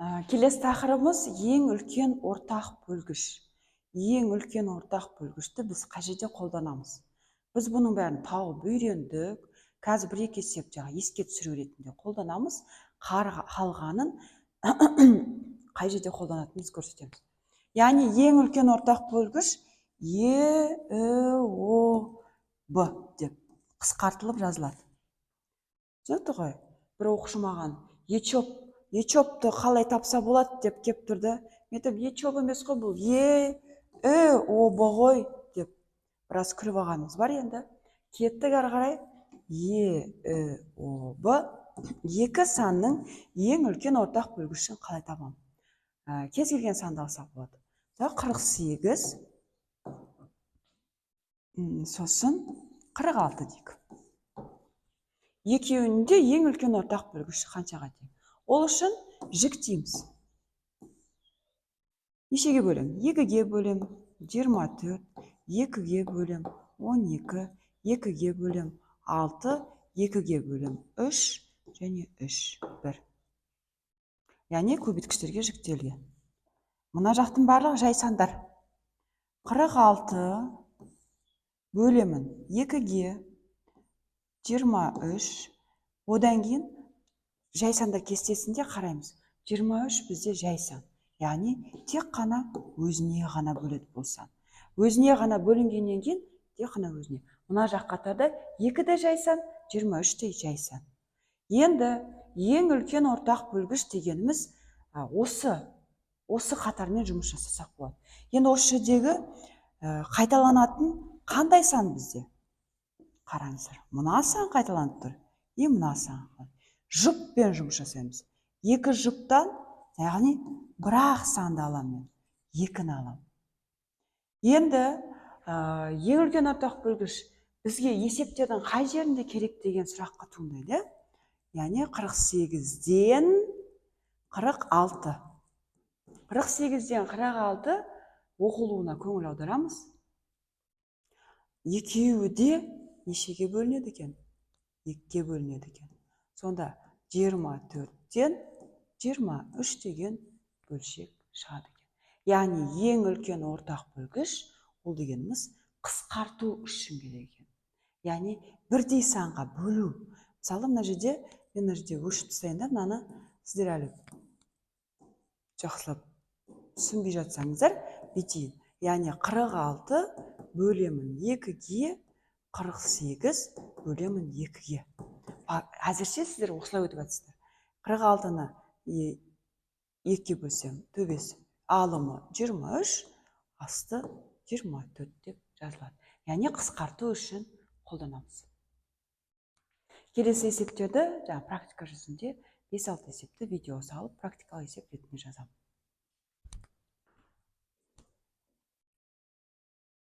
Келесі тақырыбымыз ең үлкен ортақ бөлгіш. Ең үлкен ортақ бөлгішті біз қай жерде қолданамыз? Біз бұның бәрін тауып үйрендік. Қазір бір-екі есеп еске түсіру ретінде қолданамыз. Қалғанын қай жерде қолданатынымызды көрсетеміз. Яғни ең үлкен ортақ бөлгіш ЕІОБ деп қысқартылып жазылады. Түсінікті ғой? Бір оқушы маған ечопты қалай тапса болады деп кеп тұрды. Мен айтам, ечоп емес қой, бұл ЕІОБ ғой деп біраз күліп алғанымыз бар енді. Кеттік ары қарай. ЕІОБ екі санның ең үлкен ортақ бөлгішін қалай табамын? Кез келген санды алсақ болады. 48 сосын 46 дейік. Екеуінде ең үлкен ортақ бөлгіші қаншаға тең? Ол үшін жіктейміз. Нешеге бөлем? 2-ге бөлем 24, 2-ге бөлем 12, 2-ге бөлем 6, 2-ге бөлем 3 және 3, 1. Яғни көбейткіштерге жіктелген. Мына жақтың барлығы жай сандар. 46 бөлемін 2-ге 23, одан кейін жай сандар кестесінде қараймыз. 23 бізде жай сан. Яғни тек қана өзіне ғана бөледі болсан. Өзіне ғана бөлінгеннен кейін тек қана өзіне. Мына жақ қатарда 2 де жай сан, 23 де жай сан. Енді ең үлкен ортақ бөлгіш дегеніміз осы қатармен жұмыс жасасақ болады. Енді осы жердегі қайталанатын қандай сан бізде? Қараңыздар, мына сан қайталанып тұр. Мына сан. Жұппен жұмыс жасаймыз. 2 жұптан, яғни бір-ақ санды аламын. 2-ні аламын. Енді ең үлкен ортақ бөлгіш бізге есептердің қай жерінде керек деген сұраққа туындайды. Яғни 48-ден 46. 48-ден 46 оқылуына көңіл аударамыз. Екеуі де нешеге бөлінеді екен? 2-ге бөлінеді екен. Сонда 24-ден 23 деген бөлшек шығады екен. Яғни ең үлкен ортақ бөлгіш ол дегеніміз қысқарту үшін керек екен. Яғни бірдей санға бөлу. Мысалы, мына жерде өшіп тастайын да, мынаны сіздер әлі жақсылап түсінбей жатсаңыздар, бүйтейін. Яғни 46 бөлемін 2-ге, 48 бөлемін 2-ге. Әзірше сіздер осылай өтіп жатсыздар. 46-ны 2-ге бөлсем, төбесі алымы 23, асты 24 деп жазылады. Яғни қысқарту үшін қолданамыз. Келесі есептерді практика жүзінде 5-6 есепті видео салып практикалық есеп ретінде жазамын.